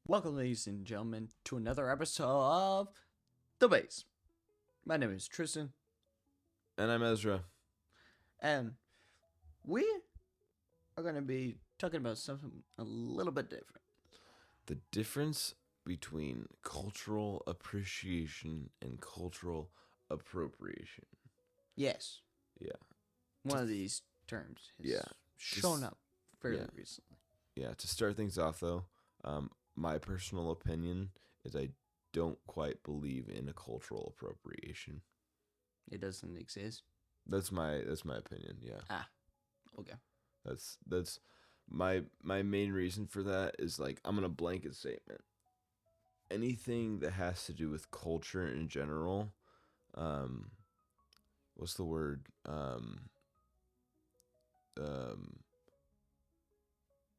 Welcome, ladies and gentlemen, to another episode of The Base. My name is Tristen. And I'm Ezra. And we are going to be talking about something a little bit different. The difference between cultural appreciation and cultural appropriation. Yes. Yeah. One of these terms has shown up fairly recently. Yeah, to start things off, though, my personal opinion is I don't quite believe in a cultural appropriation. It doesn't exist? That's my opinion, yeah. Ah, okay. That's my main reason for that is, like, I'm going to blanket statement. Anything that has to do with culture in general, what's the word?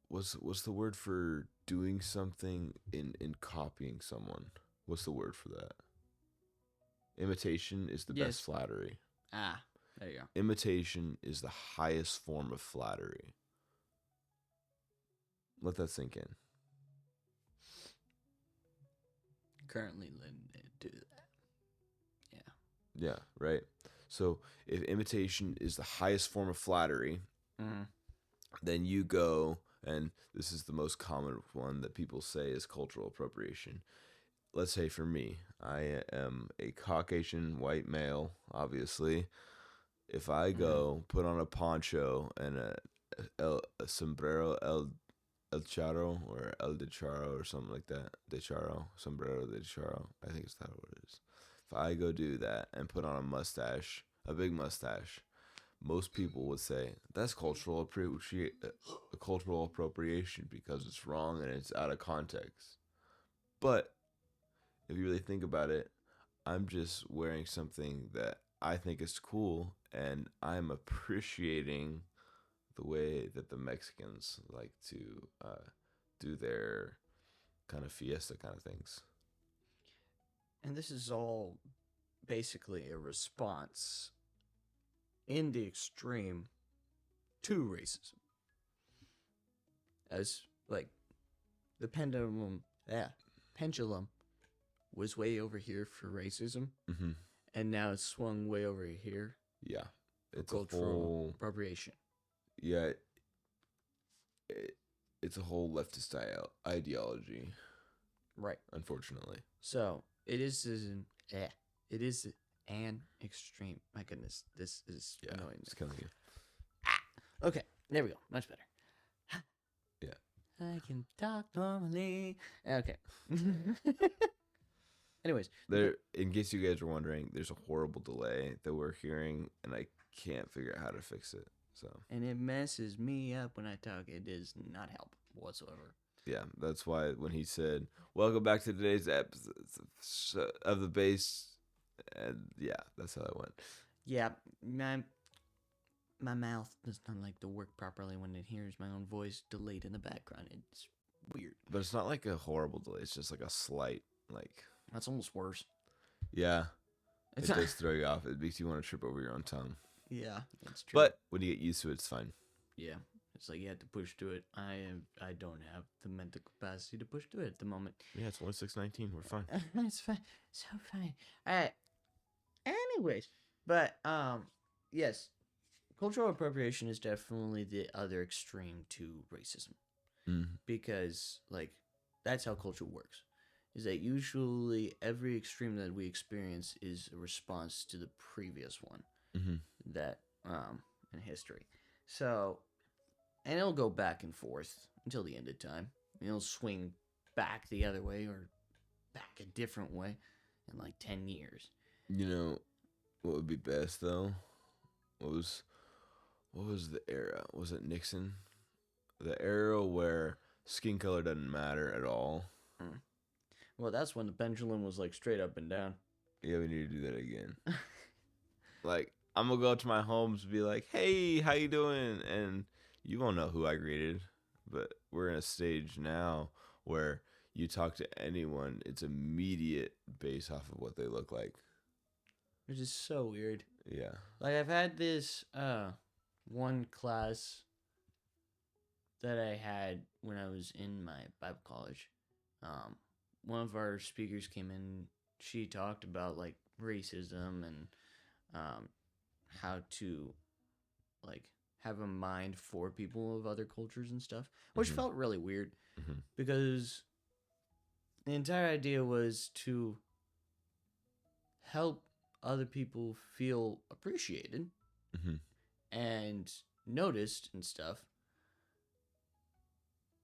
What's the word for doing something in copying someone? What's the word for that? Imitation is the best flattery. Ah, there you go. Imitation is the highest form of flattery. Let that sink in. Currently letting it do that. Yeah. Yeah, right. So if imitation is the highest form of flattery, then you go, and this is the most common one that people say is cultural appropriation. Let's say for me, I am a Caucasian white male, obviously. If I go put on a poncho and a sombrero el charro or el de charro or something like that, de charro, sombrero de charro, I think it's that what it is. If I go do that and put on a mustache, a big mustache, most people would say that's cultural appropriation because it's wrong and it's out of context. But if you really think about it, I'm just wearing something that I think is cool, and I'm appreciating the way that the Mexicans like to do their kind of fiesta kind of things. And this is all basically a response in the extreme to racism. As, like, the pendulum was way over here for racism, and now it's swung way over here. Yeah, it's cultural appropriation. Yeah, it's a whole leftist ideology, right? Unfortunately, so it is an extreme. My goodness, this is annoying. It's killing you. Okay, there we go. Much better. Yeah, I can talk normally. Okay. Anyways, in case you guys are wondering, there's a horrible delay that we're hearing, and I can't figure out how to fix it. And it messes me up when I talk. It does not help whatsoever. Yeah, that's why when he said, "Welcome back to today's episode of the base," and yeah, that's how that went. Yeah, my mouth does not like to work properly when it hears my own voice delayed in the background. It's weird. But it's not like a horrible delay. It's just like a slight, like... That's almost worse. Yeah. It does throw you off. It makes you want to trip over your own tongue. Yeah, that's true. But when you get used to it, it's fine. Yeah. It's like you have to push through it. I don't have the mental capacity to push through it at the moment. Yeah, it's only 6:19. We're fine. It's fine. So fine. All right. Anyways, but yes, cultural appropriation is definitely the other extreme to racism. Because, like, that's how culture works. Is that usually every extreme that we experience is a response to the previous one that in history. So, and it'll go back and forth until the end of time. It'll swing back the other way or back a different way in like 10 years. You know what would be best though? What was the era? Was it Nixon? The era where skin color doesn't matter at all. Well, that's when the pendulum was like straight up and down. Yeah, we need to do that again. Like, I'm gonna go to my homes and be like, "Hey, how you doing?" And you won't know who I greeted, but we're in a stage now where you talk to anyone, it's immediate based off of what they look like. Which is so weird. Yeah. Like, I've had this one class that I had when I was in my Bible college. um, one of our speakers came in. She talked about like racism and how to like have a mind for people of other cultures and stuff, which felt really weird because the entire idea was to help other people feel appreciated and noticed and stuff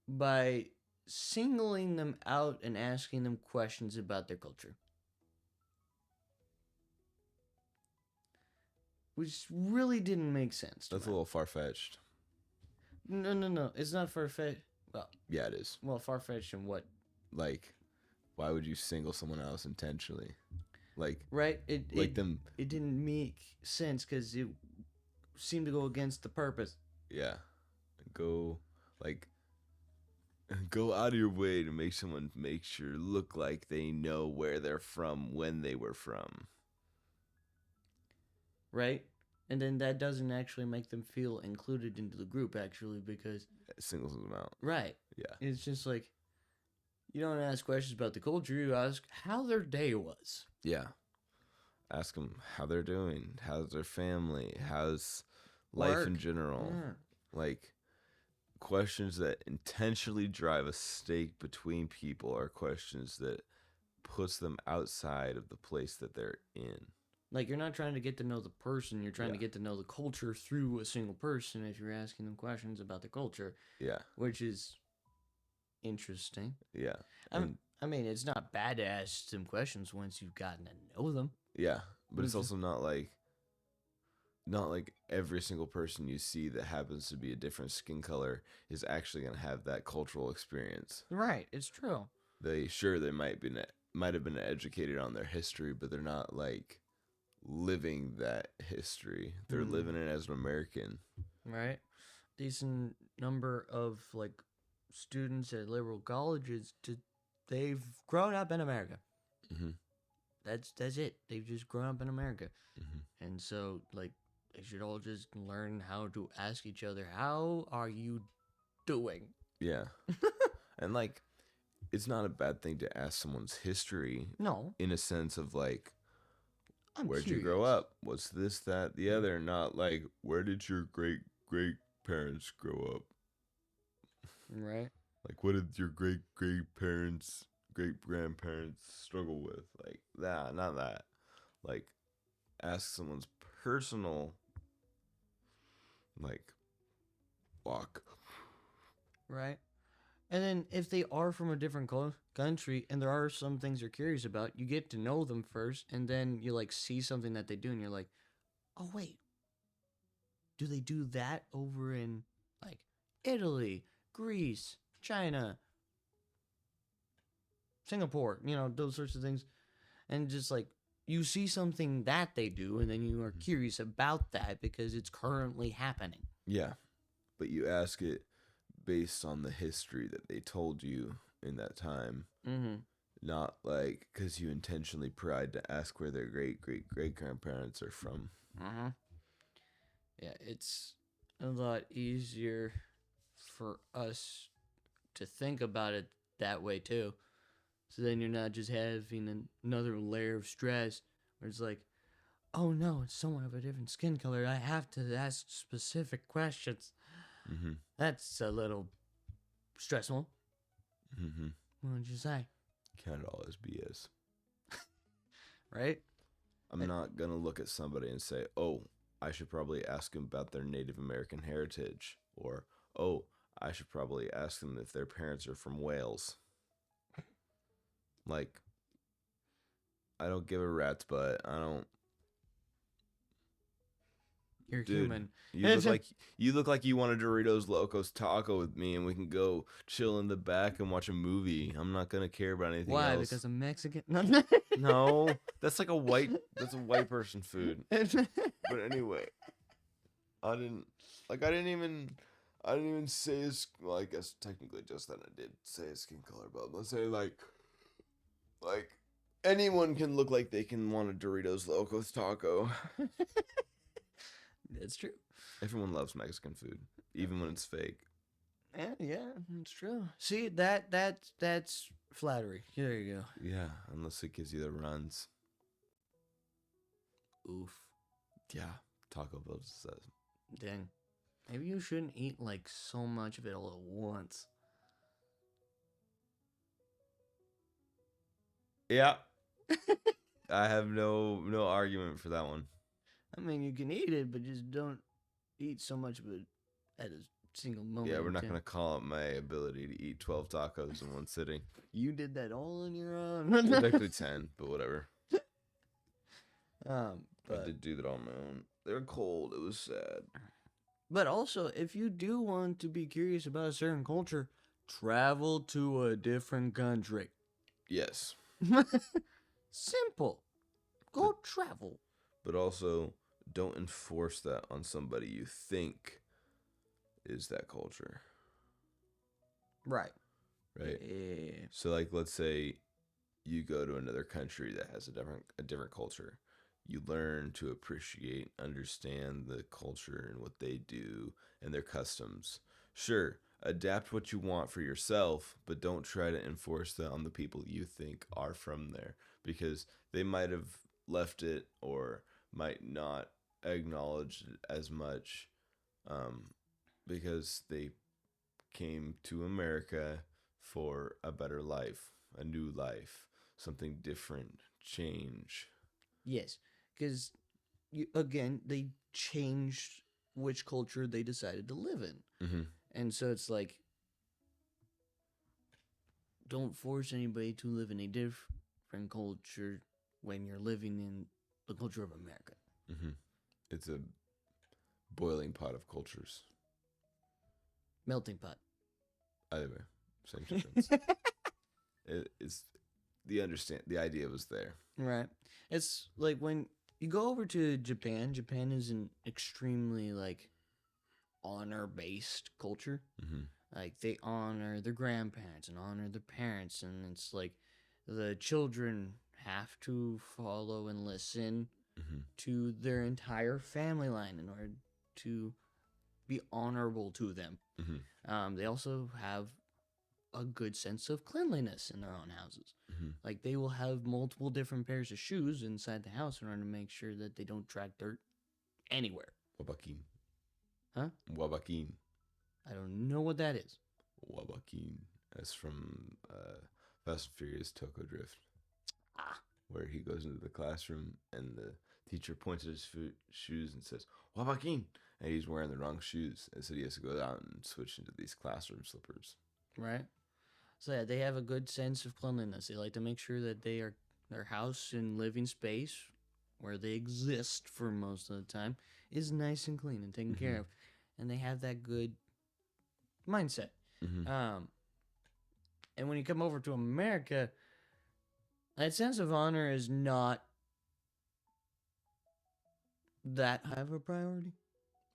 by singling them out and asking them questions about their culture. Which really didn't make sense. That's a little far-fetched. No. It's not far-fetched. Well, yeah, it is. Well, far-fetched in what? Like, why would you single someone else intentionally? Like, right? It didn't make sense because it seemed to go against the purpose. Yeah. Go out of your way to make someone look like they know where they're from when they were from. Right? And then that doesn't actually make them feel included into the group, actually, because it singles them out. Right. Yeah. It's just like, you don't ask questions about the culture, you ask how their day was. Yeah. Ask them how they're doing, how's their family, how's life in general. Yeah. Like, questions that intentionally drive a stake between people are questions that puts them outside of the place that they're in. Like, you're not trying to get to know the person, you're trying to get to know the culture through a single person if you're asking them questions about the culture. Yeah. Which is interesting. Yeah. I mean, it's not bad to ask some questions once you've gotten to know them. Yeah. But it's also not like every single person you see that happens to be a different skin color is actually going to have that cultural experience. Right. It's true. They might have been educated on their history, but they're not like living that history. They're living it as an American. Right. Decent number of like students at liberal colleges, they've grown up in America. That's it. They've just grown up in America. And so like they should all just learn how to ask each other, how are you doing? Yeah. And like, it's not a bad thing to ask someone's history. No. In a sense of like, where'd you grow up? What's this, that, the other? Not like, where did your great-great-parents grow up? Right. Like, what did your great-great-parents, great-grandparents struggle with? Like, that, not that. Like, ask someone's personal, like, walk. Right. And then if they are from a different country and there are some things you're curious about, you get to know them first, and then you like see something that they do and you're like, oh wait, do they do that over in like Italy, Greece, China, Singapore, those sorts of things. And just like you see something that they do and then you are curious about that because it's currently happening. Yeah. But you ask it based on the history that they told you in that time. Not like because you intentionally pried to ask where their great-great-great-grandparents are from. Yeah, it's a lot easier for us to think about it that way too. So then you're not just having another layer of stress where it's like, oh no, it's someone of a different skin color. I have to ask specific questions. That's a little stressful. What would you say? Count it all as BS. Right? I'm not going to look at somebody and say, oh, I should probably ask them about their Native American heritage. Or, oh, I should probably ask them if their parents are from Wales. Like, I don't give a rat's butt. I don't. You're human. You look like you want a Doritos Locos taco with me, and we can go chill in the back and watch a movie. I'm not gonna care about anything else. Why? Because I'm Mexican? No, that's like a white person food. But anyway, I didn't even say his. Well, I guess technically just then I did say his skin color, but let's say like anyone can look like they can want a Doritos Locos taco. That's true. Everyone loves Mexican food, even when it's fake. Yeah, it's true. See, that's Flattery. There you go. Yeah, unless it gives you the runs. Oof. Yeah, Taco Bell just says. Dang. Maybe you shouldn't eat like so much of it all at once. Yeah. I have no argument for that one. I mean, you can eat it, but just don't eat so much of it at a single moment. Yeah, we're not going to call out my ability to eat 12 tacos in one sitting. You did that all on your own. Technically 10, but whatever. But, I did do that on my own. They were cold. It was sad. But also, if you do want to be curious about a certain culture, travel to a different country. Yes. Simple. Go travel. But also, don't enforce that on somebody you think is that culture. Right. Right? Yeah. So, like, let's say you go to another country that has a different culture. You learn to appreciate, understand the culture and what they do and their customs. Sure, adapt what you want for yourself, but don't try to enforce that on the people you think are from there, because they might have left it or might not acknowledge it as much, because they came to America for a better life, a new life, something different, change. Yes, because again, they changed which culture they decided to live in, and so it's like, don't force anybody to live in a different culture when you're living in the culture of America. It's a boiling pot of cultures. Melting pot. Either way, same difference. It's the idea was there. Right. It's like when you go over to Japan. Japan is an extremely like honor-based culture. Like they honor their grandparents and honor their parents, and it's like the children have to follow and listen to their entire family line in order to be honorable to them. They also have a good sense of cleanliness in their own houses. Like they will have multiple different pairs of shoes inside the house in order to make sure that they don't track dirt anywhere. Wabakin. Huh? Wabakin. I don't know what that is. Wabakin. That's from Fast and Furious Tokyo Drift. Where he goes into the classroom and the teacher points at his shoes and says, Wabakin! And he's wearing the wrong shoes. And so he has to go out and switch into these classroom slippers. Right? So yeah, they have a good sense of cleanliness. They like to make sure that their house and living space, where they exist for most of the time, is nice and clean and taken care of. And they have that good mindset. And when you come over to America, that sense of honor is not that high of a priority.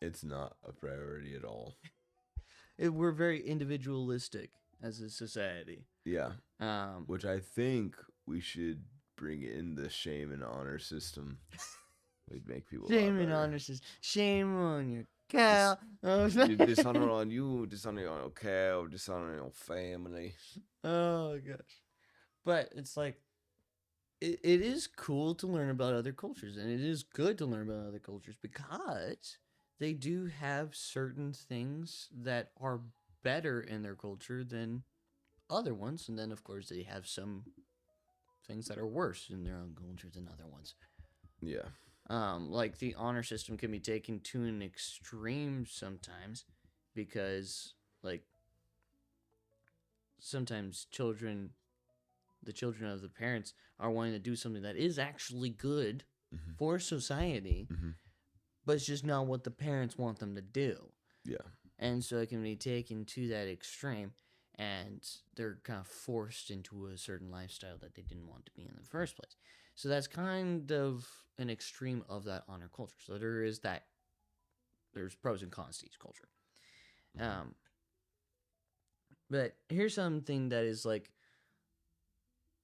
It's not a priority at all. We're very individualistic as a society. Yeah. Which I think we should bring in the shame and honor system. We'd make people shame and honor system. Shame on your cow. Dishonor on you, dishonor on your cow, dishonor on your family. Oh gosh. But it's like it is cool to learn about other cultures, and it is good to learn about other cultures because they do have certain things that are better in their culture than other ones, and then of course they have some things that are worse in their own culture than other ones. Yeah. Like the honor system can be taken to an extreme sometimes, because like sometimes the children of the parents are wanting to do something that is actually good for society, but it's just not what the parents want them to do. Yeah. And so it can be taken to that extreme, and they're kind of forced into a certain lifestyle that they didn't want to be in the first place. So that's kind of an extreme of that honor culture. So there's pros and cons to each culture. But here's something that is like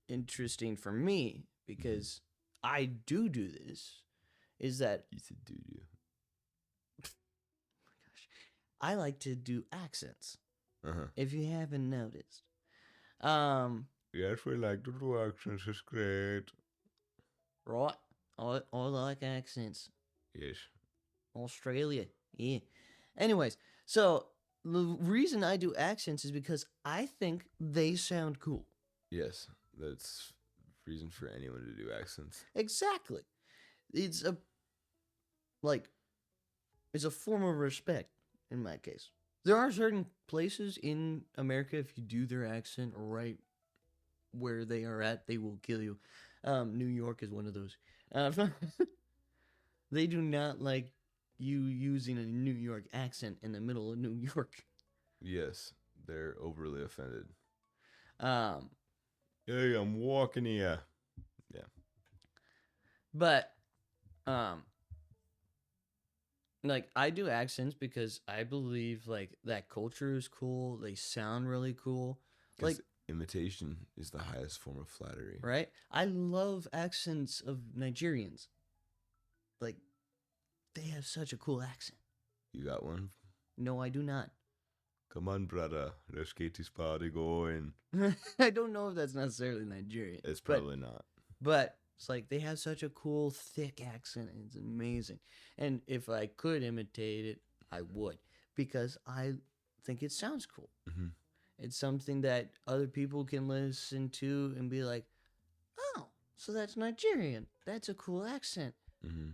interesting for me, because I do this, is that You said do. I like to do accents. If you haven't noticed. You're Yes, we like to do accents. It's great. Right? I like accents. Yes. Australia. Yeah. Anyways, so the reason I do accents is because I think they sound cool. Yes, that's reason for anyone to do accents. Exactly. It's a like it's a form of respect in my case. There are certain places in America, if you do their accent right where they are at, they will kill you. New York is one of those. They do not like you using a New York accent in the middle of New York. Yes, they're overly offended. Um, Hey, I'm walking here. Yeah. but like I do accents because I believe like that culture is cool. They sound really cool. Like imitation is the highest form of flattery. right? I love accents of Nigerians. Like they have such a cool accent. You got one? No, I do not. Come on, brother. Let's get this party going. I don't know if that's necessarily Nigerian. It's probably not. But it's like they have such a cool, thick accent. And it's amazing. And if I could imitate it, I would. Because I think it sounds cool. Mm-hmm. It's something that other people can listen to and be like, oh, so that's Nigerian. That's a cool accent. Mm-hmm.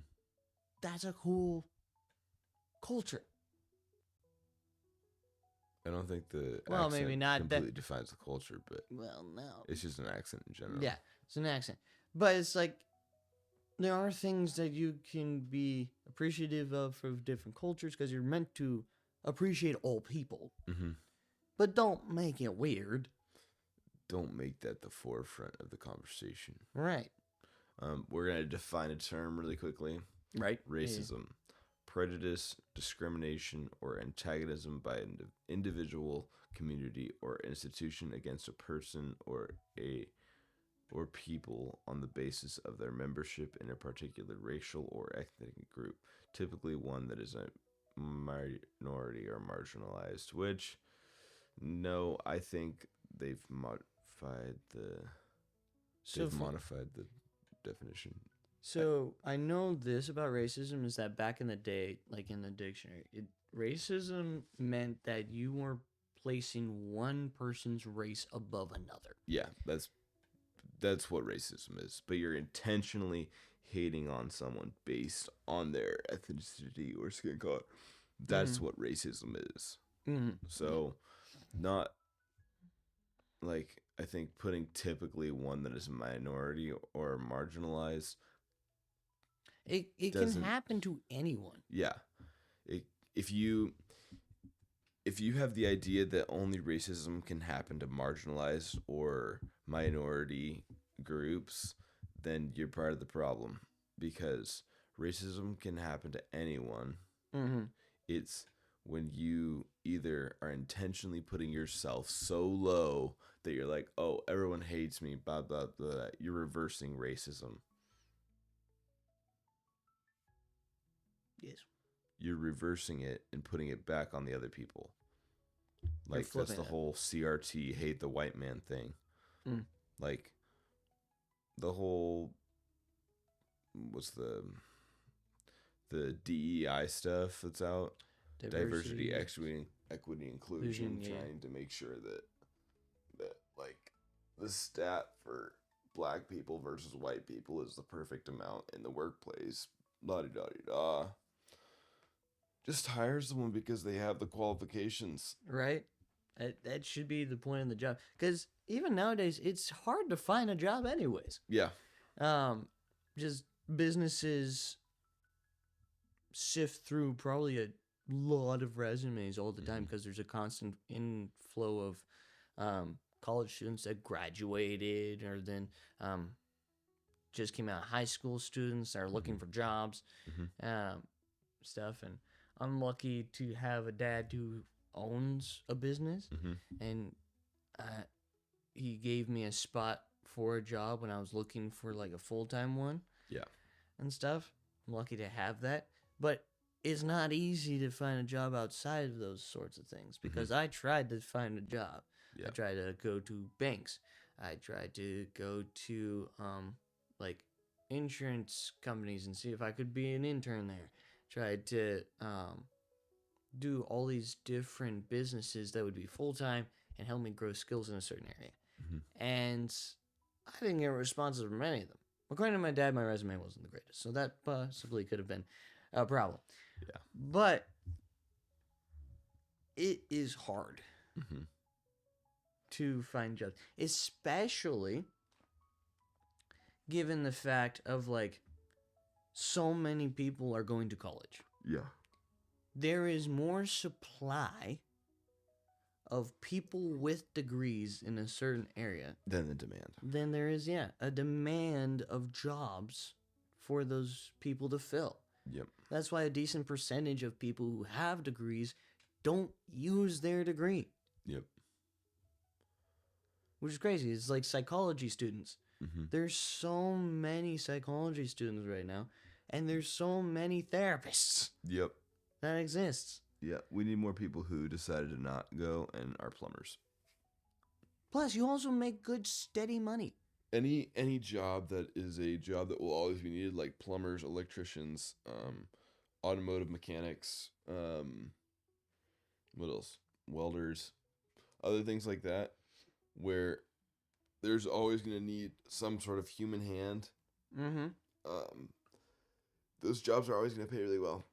That's a cool culture. I don't think the Well, accent maybe not completely defines the culture, but well, no. it's just an accent in general. Yeah, it's an accent. But it's like there are things that you can be appreciative of from different cultures because you're meant to appreciate all people. Mm-hmm. But don't make it weird. Don't make that the forefront of the conversation. Right. We're going to define a term really quickly. Right. Racism. Yeah. Prejudice, discrimination, or antagonism by an individual, community, or institution against a person or people on the basis of their membership in a particular racial or ethnic group, typically one that is a minority or marginalized, which, no, I think they've modified the definition. So I know this about racism is that back in the day, like in the dictionary, racism meant that you were placing one person's race above another. Yeah, that's what racism is. But you're intentionally hating on someone based on their ethnicity or skin color. That's what racism is. Mm-hmm. So, not like I think putting typically one that is a minority or marginalized. It can happen to anyone. Yeah. If you have the idea that only racism can happen to marginalized or minority groups, then you're part of the problem, because racism can happen to anyone. Mm-hmm. It's when you either are intentionally putting yourself so low that you're like, oh, everyone hates me, blah, blah, blah. You're reversing racism. Yes. You're reversing it and putting it back on the other people. Like, that's the whole CRT, hate the white man thing. Mm. Like, the whole, what's the DEI stuff that's out? Diversity, equity, inclusion, trying to make sure that like the stat for black people versus white people is the perfect amount in the workplace. La-di-da-di-da. Just hire someone because they have the qualifications. Right? That should be the point of the job. Because even nowadays, it's hard to find a job anyways. Yeah. Just businesses sift through probably a lot of resumes all the time because there's a constant inflow of college students that graduated or then just came out of high school students that are looking for jobs, stuff. And I'm lucky to have a dad who owns a business, and he gave me a spot for a job when I was looking for like a full-time one. Yeah. And stuff. I'm lucky to have that. But it's not easy to find a job outside of those sorts of things because I tried to find a job. Yeah. I tried to go to banks. I tried to go to like insurance companies and see if I could be an intern there. Tried to do all these different businesses that would be full time and help me grow skills in a certain area. Mm-hmm. Mm-hmm. And I didn't get responses from any of them. According to my dad, my resume wasn't the greatest, so that possibly could have been a problem. Yeah. But it is hard Mm-hmm. to find jobs, especially given the fact of like so many people are going to college. Yeah. There is more supply of people with degrees in a certain area Then the demand. than there is, a demand of jobs for those people to fill. Yep. That's why a decent percentage of people who have degrees don't use their degree. Yep. Which is crazy. It's like psychology students. Mm-hmm. There's so many psychology students right now, and there's so many therapists Yep. that exists. Yeah. We need more people who decided to not go and are plumbers. Plus, you also make good, steady money. Any job that is a job that will always be needed, like plumbers, electricians, automotive mechanics, what else? Welders, other things like that, where there's always going to need some sort of human hand. Mm-hmm. Those jobs are always going to pay really well,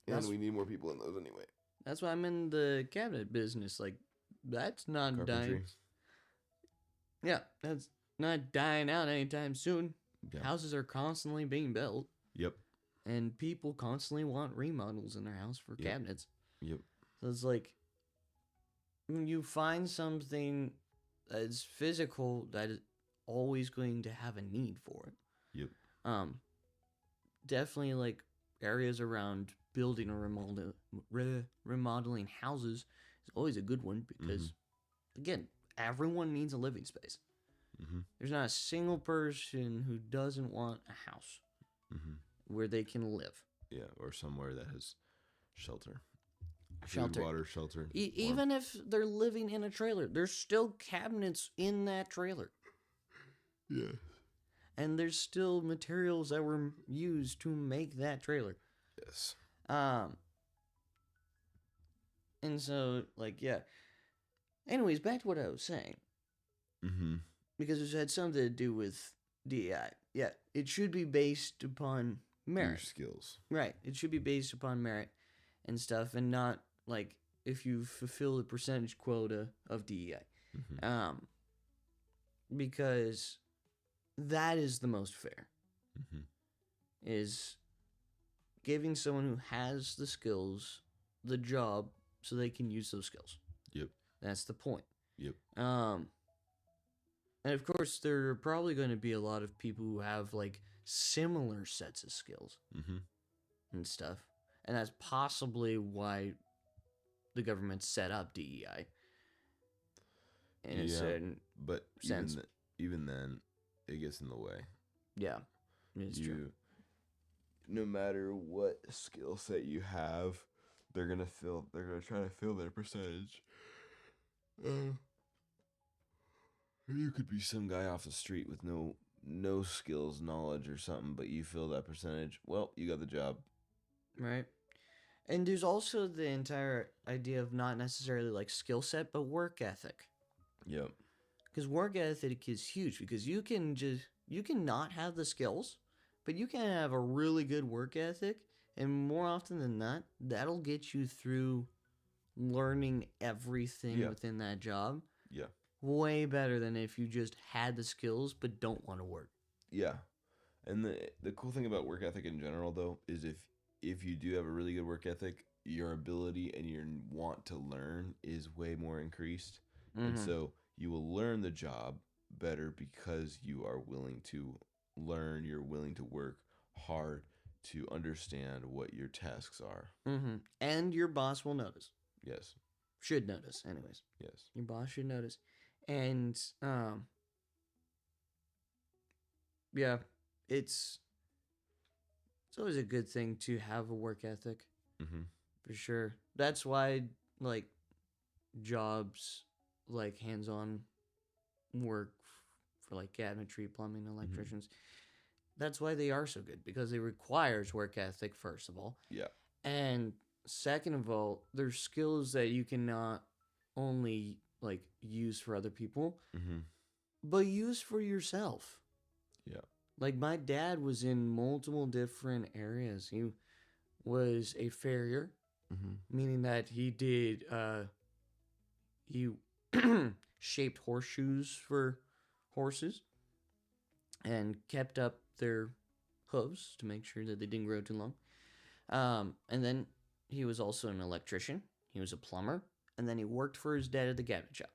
and That's- we need more people in those anyway. That's why I'm in the cabinet business. Like, that's not Carpentry. dying. Yeah, that's not dying out anytime soon. Yeah. Houses are constantly being built, Yep. and people constantly want remodels in their house for Yep. cabinets. Yep. So it's like, when you find something that's physical, that is always going to have a need for it. Yep. Definitely like areas around building or remodeling houses is always a good one because, again, everyone needs a living space. Mm-hmm. There's not a single person who doesn't want a house where they can live. Yeah, or somewhere that has shelter. Shelter. Food, water, shelter. Even if they're living in a trailer, there's still cabinets in that trailer. Yeah. And there's still materials that were used to make that trailer. Yes. And so, like, yeah. Anyways, back to what I was saying. Mm-hmm. Because it had something to do with DEI. Yeah, it should be based upon Your merit. skills. Right. It should be based upon merit and stuff, and not, like, if you fulfill the percentage quota of DEI. Mm-hmm. Because that is the most fair. Mm-hmm. Is giving someone who has the skills the job so they can use those skills. Yep. That's the point. Yep. And of course, there are probably going to be a lot of people who have like similar sets of skills and stuff, and that's possibly why the government set up DEI in a certain but sense. Even then, it gets in the way. Yeah, it's true. No matter what skill set you have, they're gonna try to fill their percentage. You could be some guy off the street with no skills, knowledge, or something, but you fill that percentage. Well, you got the job. Right. And there's also the entire idea of not necessarily like skill set, but work ethic. Yep. Because work ethic is huge, because you can not have the skills, but you can have a really good work ethic, and more often than not, that'll get you through learning everything within that job. Yeah. Way better than if you just had the skills but don't want to work. Yeah. And the cool thing about work ethic in general, though, is if you do have a really good work ethic, your ability and your want to learn is way more increased. And so you will learn the job better because you are willing to learn, you're willing to work hard to understand what your tasks are. And your boss will notice. Yes. Should notice, anyways. Yes. Your boss should notice. And, yeah, it's always a good thing to have a work ethic. For sure. That's why, like, jobs, like, hands-on work for like cabinetry, plumbing, electricians. That's why they are so good, because it requires work ethic, first of all. Yeah. And second of all, there's skills that you can not only like use for other people, but use for yourself. Yeah. Like my dad was in multiple different areas. He was a farrier, meaning that he did he shaped horseshoes for horses and kept up their hooves to make sure that they didn't grow too long. And then he was also an electrician. He was a plumber. And then he worked for his dad at the cabinet shop.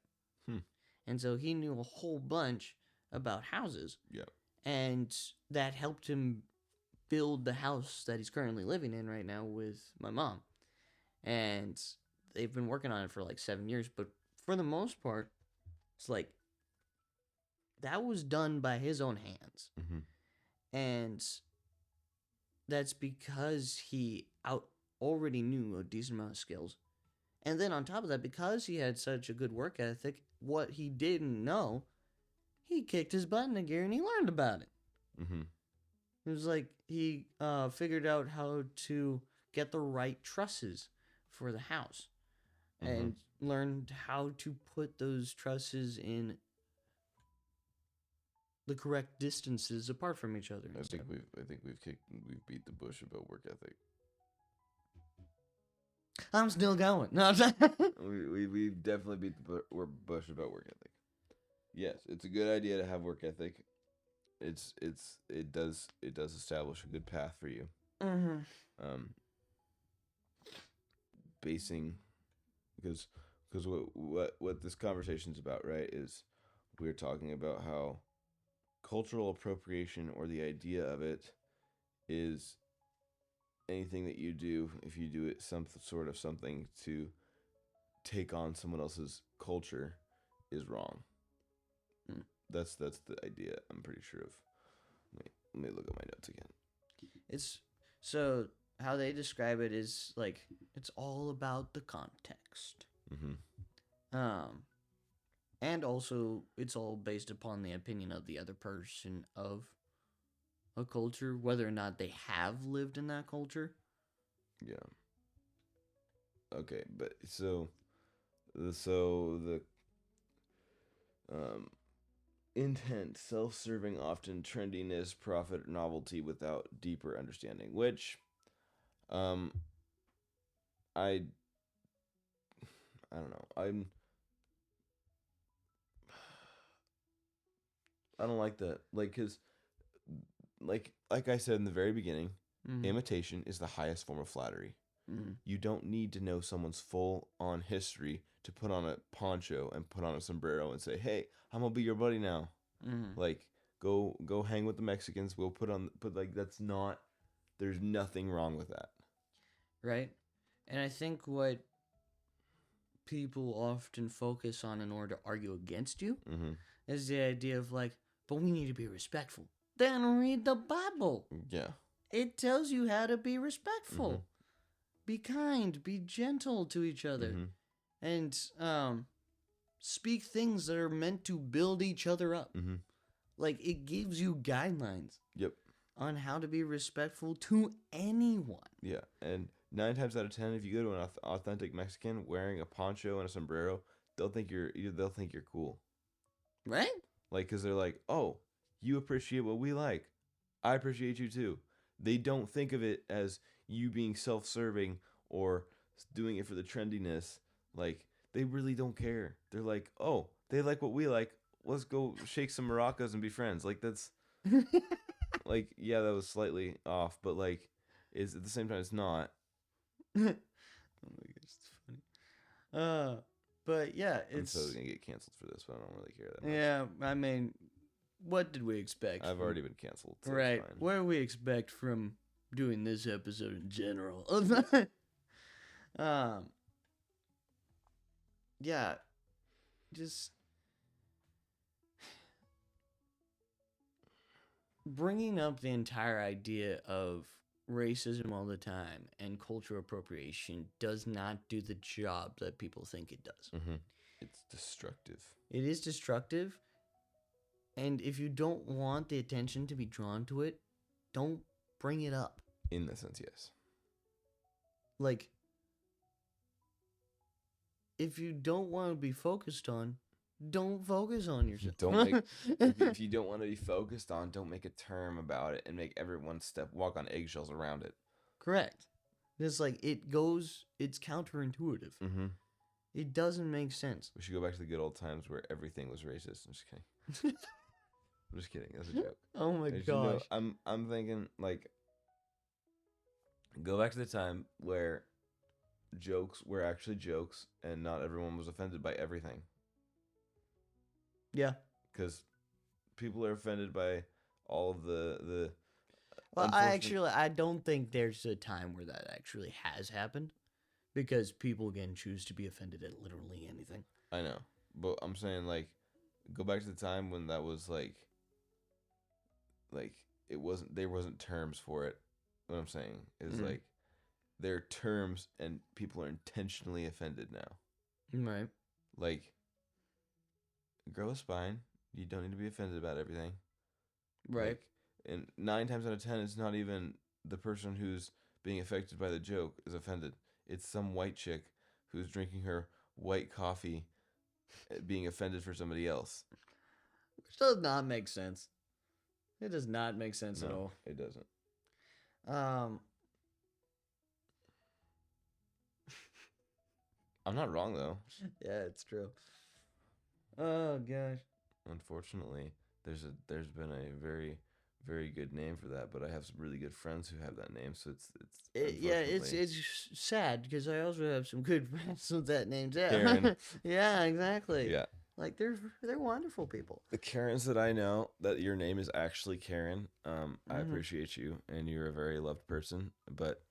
And so he knew a whole bunch about houses. Yeah. And that helped him build the house that he's currently living in right now with my mom. And they've been working on it for like 7 years. But for the most part, it's like that was done by his own hands. And that's because he already knew a decent amount of skills. And then on top of that, because he had such a good work ethic, what he didn't know, he kicked his butt into gear and he learned about it. It was like he figured out how to get the right trusses for the house and learned how to put those trusses in the correct distances apart from each other. I think we've beat the bush about work ethic. I'm still going. No, we've definitely beat the bush about work ethic. Yes, it's a good idea to have work ethic. It does establish a good path for you. Basing, because what this conversation's about, right, is we're talking about how cultural appropriation, or the idea of it, is anything that you do, if you do it some sort of something to take on someone else's culture, is wrong. That's the idea, I'm pretty sure of. Let me look at my notes again. It's so how they describe it is like it's all about the context. And also it's all based upon the opinion of the other person of a culture, whether or not they have lived in that culture. Yeah. Okay, but so the intent, self-serving, often trendiness, profit, novelty without deeper understanding, which I don't know. I don't like that. Like, cause like I said in the very beginning, imitation is the highest form of flattery. You don't need to know someone's full-on history to put on a poncho and put on a sombrero and say, "Hey, I'm gonna be your buddy now." Like, go hang with the Mexicans. We'll put like, that's not. There's nothing wrong with that. Right, and I think what people often focus on in order to argue against you is the idea of like, but we need to be respectful. Then read the Bible. Yeah. It tells you how to be respectful. Be kind, be gentle to each other. And speak things that are meant to build each other up. Like, it gives you guidelines. Yep. On how to be respectful to anyone. Yeah, and 9 times out of 10, if you go to an authentic Mexican wearing a poncho and a sombrero, they'll think you're cool. Right? Like, because they're like, oh, you appreciate what we like. I appreciate you too. They don't think of it as you being self-serving or doing it for the trendiness. Like, they really don't care. They're like, oh, they like what we like. Let's go shake some maracas and be friends. Like, that's... like, yeah, that was slightly off, but, like, is at the same time, it's not. Oh my gosh, it's funny. But, yeah, it's... I'm so going to get canceled for this, but I don't really care that much. Yeah, I mean, what did we expect? I've already been canceled, so right. it's fine. What do we expect from doing this episode in general? Yeah, just... bringing up the entire idea of racism all the time and cultural appropriation does not do the job that people think it does. It's destructive. It is destructive, And if you don't want the attention to be drawn to it, don't bring it up. In that sense, yes. Like, if you don't want to be focused on, don't focus on yourself. If you don't want to be focused on, don't make a term about it and make everyone walk on eggshells around it. Correct. It's like it's counterintuitive. Mm-hmm. It doesn't make sense. We should go back to the good old times where everything was racist. I'm just kidding. I'm just kidding. That's a joke. Oh my gosh. gosh. I'm thinking like, go back to the time where jokes were actually jokes and not everyone was offended by everything. Yeah. Because people are offended by all of the Well, I don't think there's a time where that actually has happened, because people can choose to be offended at literally anything. I know, but I'm saying, like, go back to the time when that was like there wasn't terms for it. What I'm saying is like, there are terms and people are intentionally offended now. Right. Like, grow a spine. You don't need to be offended about everything. Right. Like, and 9 times out of 10, it's not even the person who's being affected by the joke is offended. It's some white chick who's drinking her white coffee being offended for somebody else. Which does not make sense. It does not make sense at all. It doesn't. I'm not wrong, though. Yeah, it's true. Oh gosh. Unfortunately, there's been a very, very good name for that, but I have some really good friends who have that name, so it's sad because I also have some good friends with that name too. Karen. Yeah, exactly. Yeah. Like they're wonderful people. The Karens that I know, that your name is actually Karen. I appreciate you, and you're a very loved person. But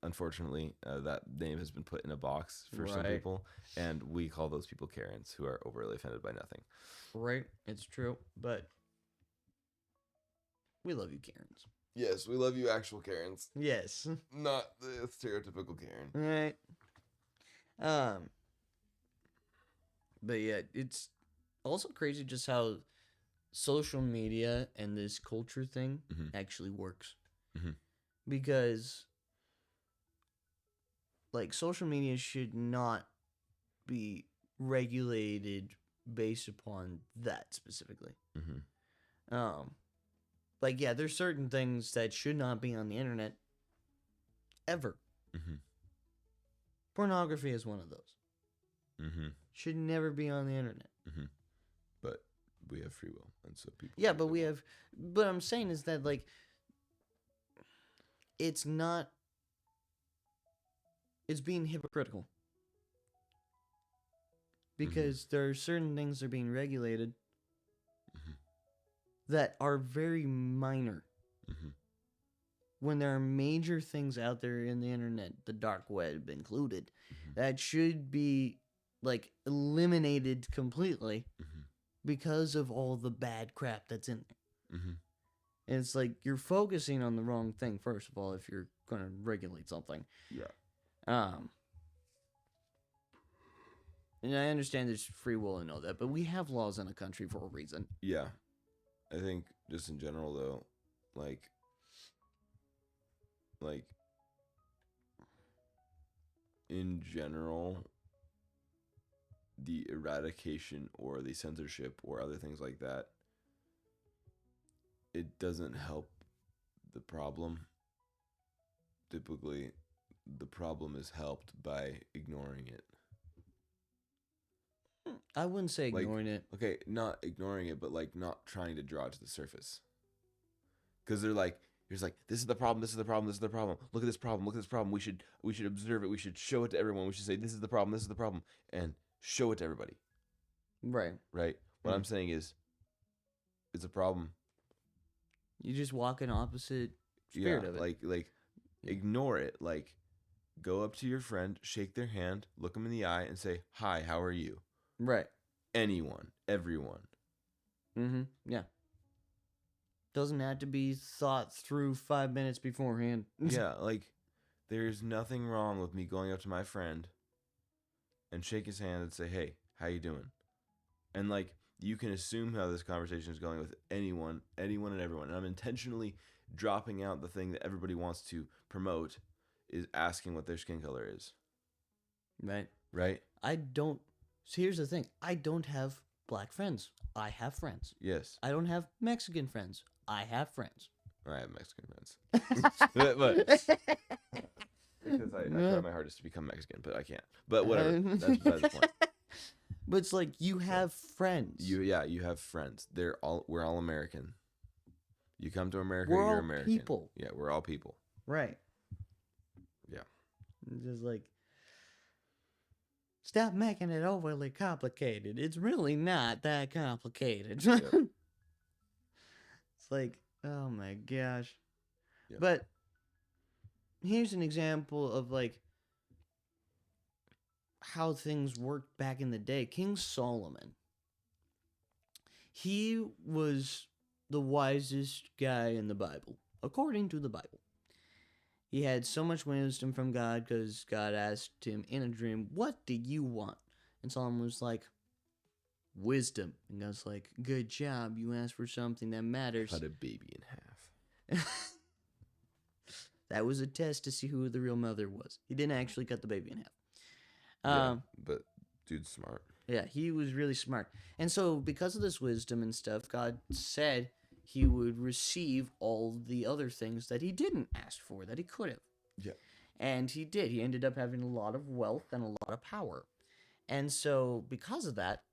unfortunately, that name has been put in a box for some people, and we call those people Karens, who are overly offended by nothing. Right, it's true, but we love you, Karens. Yes, we love you, actual Karens. Yes, not the stereotypical Karen. Right. But yeah, it's also crazy just how social media and this culture thing actually works. Because, like, social media should not be regulated based upon that specifically. Like, yeah, there's certain things that should not be on the internet ever. Pornography is one of those. Should never be on the internet. But we have free will, and so people. Yeah, but we have. But I'm saying is that, like, it's not. It's being hypocritical. Because there are certain things that are being regulated that are very minor. When there are major things out there in the internet, the dark web included, that should be, like, eliminated completely because of all the bad crap that's in there. And it's like, you're focusing on the wrong thing, first of all, if you're going to regulate something. Yeah. And I understand there's free will and all that, but we have laws in a country for a reason. Yeah. I think just in general, though, like in general, the eradication or the censorship or other things like that, it doesn't help the problem. Typically, the problem is helped by ignoring it. I wouldn't say ignoring it. Okay, not ignoring it, but like not trying to draw it to the surface. Because they're like, you're just like, this is the problem, this is the problem, this is the problem. Look at this problem, look at this problem. We should observe it. We should show it to everyone. We should say, this is the problem, this is the problem, and show it to everybody. Right. Right. What I'm saying is, it's a problem. You just walk in opposite spirit of it. Like, ignore it. Like, go up to your friend, shake their hand, look them in the eye, and say, hi, how are you? Right. Anyone, everyone. Yeah. Doesn't have to be thought through 5 minutes beforehand. Yeah, like, there's nothing wrong with me going up to my friend and shake his hand and say, hey, how you doing? And, like, you can assume how this conversation is going with anyone and everyone. And I'm intentionally dropping out the thing that everybody wants to promote is asking what their skin color is. Right. Right? So here's the thing. I don't have black friends. I have friends. Yes. I don't have Mexican friends. I have friends. I have Mexican friends. but because I try my hardest to become Mexican, but I can't. But whatever. That's beside the point. But it's like you have friends. You have friends. We're all American. You come to America, We're you're all American. people. Yeah, we're all people. Right. Yeah. It's just like, stop making it overly complicated. It's really not that complicated. Yep. It's like, oh my gosh. Yep. But here's an example of like how things worked back in the day. King Solomon. He was the wisest guy in the Bible, according to the Bible. He had so much wisdom from God because God asked him in a dream, "What do you want?" And Solomon was like, "Wisdom." And God's like, "Good job. You asked for something that matters." Cut a baby in half. That was a test to see who the real mother was. He didn't actually cut the baby in half. Yeah, but dude's smart. Yeah, he was really smart. And so because of this wisdom and stuff, God said he would receive all the other things that he didn't ask for, that he could have. Yeah. And he did. He ended up having a lot of wealth and a lot of power. And so because of that,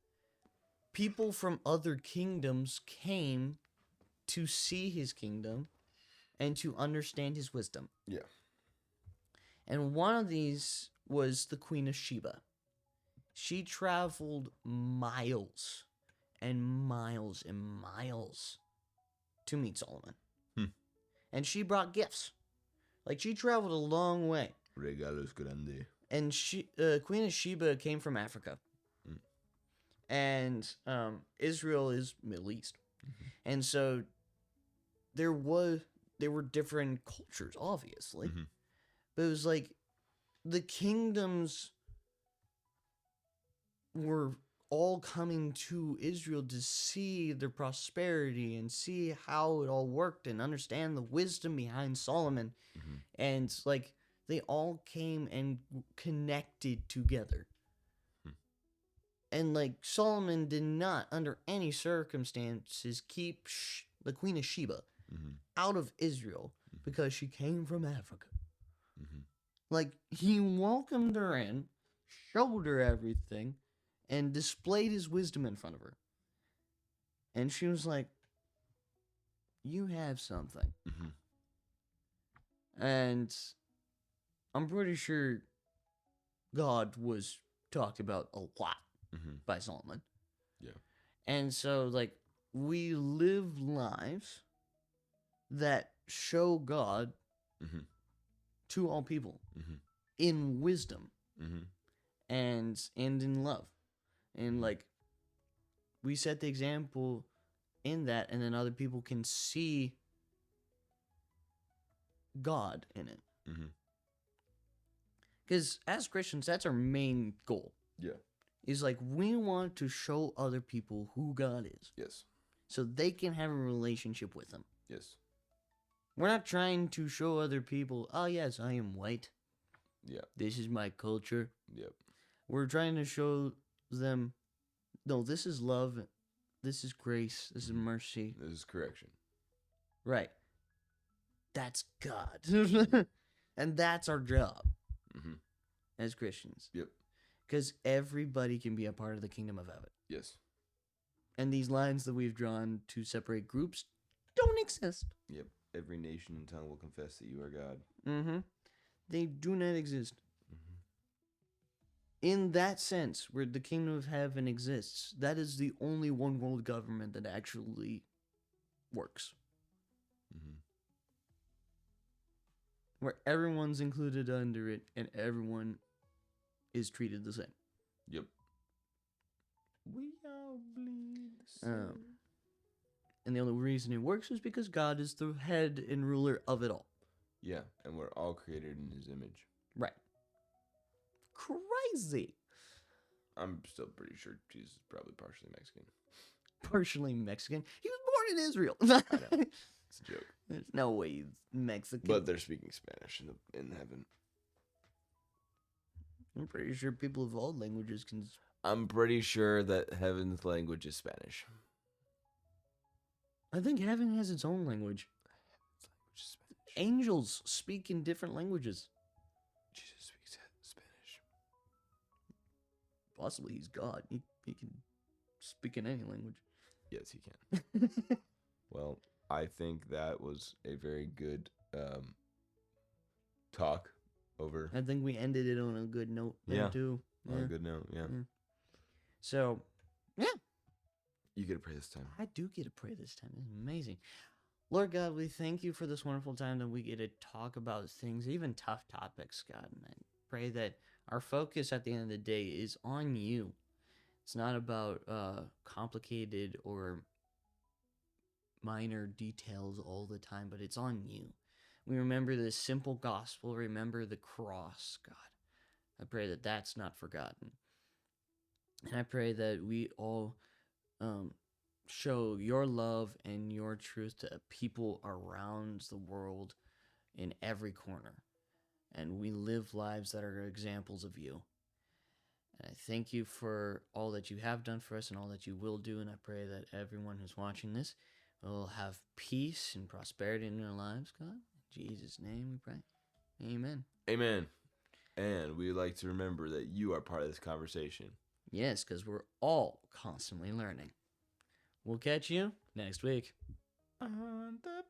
people from other kingdoms came to see his kingdom and to understand his wisdom. Yeah. And one of these was the Queen of Sheba. She traveled miles and miles and miles to meet Solomon. And she brought gifts. Like, she traveled a long way. Regalos grande. And Queen of Sheba came from Africa. And Israel is Middle East. And so there were different cultures, obviously. But it was like the kingdoms were all coming to Israel to see their prosperity and see how it all worked and understand the wisdom behind Solomon. And like they all came and connected together. And like Solomon did not under any circumstances keep the Queen of Sheba out of Israel because she came from Africa. Like, he welcomed her in, showed her everything, and displayed his wisdom in front of her. And she was like, "You have something." And I'm pretty sure God was talked about a lot by Solomon. Yeah. And so, like, we live lives that show God to all people in wisdom and in love. And like we set the example in that, and then other people can see God in it. Because as Christians, that's our main goal. Yeah. Is like we want to show other people who God is. Yes. So they can have a relationship with him. Yes. We're not trying to show other people, "Oh yes, I am white. Yeah. This is my culture." Yep. We're trying to show them, no, this is love, this is grace, this is mercy. This is correction. Right. That's God. And that's our job as Christians. Yep. Because everybody can be a part of the kingdom of heaven. Yes. And these lines that we've drawn to separate groups don't exist. Yep. Every nation and tongue will confess that you are God. They do not exist. In that sense, where the kingdom of heaven exists, that is the only one world government that actually works. Where everyone's included under it and everyone is treated the same. Yep. We all bleed the same. And the only reason it works is because God is the head and ruler of it all. Yeah, and we're all created in his image. Right. Crazy. I'm still pretty sure Jesus is probably partially Mexican. partially Mexican. He was born in Israel. I know. It's a joke. There's no way he's Mexican. But they're speaking Spanish in heaven. I'm pretty sure people of all languages can. I'm pretty sure that heaven's language is Spanish. I think heaven has its own language. Heaven's language is Spanish. Angels speak in different languages. Jesus speaks Spanish. Possibly he's God. He can speak in any language. Yes, he can. Well, I think that was a very good talk over. I think we ended it on a good note there too. On a good note, yeah. So, yeah. You get to pray this time. I do get to pray this time. It's amazing. Lord God, we thank you for this wonderful time that we get to talk about things, even tough topics, God. And I pray that our focus at the end of the day is on you. It's not about complicated or minor details all the time, but it's on you. We remember the simple gospel, remember the cross, God. I pray that that's not forgotten. And I pray that we all show your love and your truth to people around the world in every corner. And we live lives that are examples of you. And I thank you for all that you have done for us and all that you will do. And I pray that everyone who's watching this will have peace and prosperity in their lives, God. In Jesus' name we pray. Amen. Amen. And we would like to remember that you are part of this conversation. Yes, because we're all constantly learning. We'll catch you next week. On the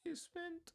basement.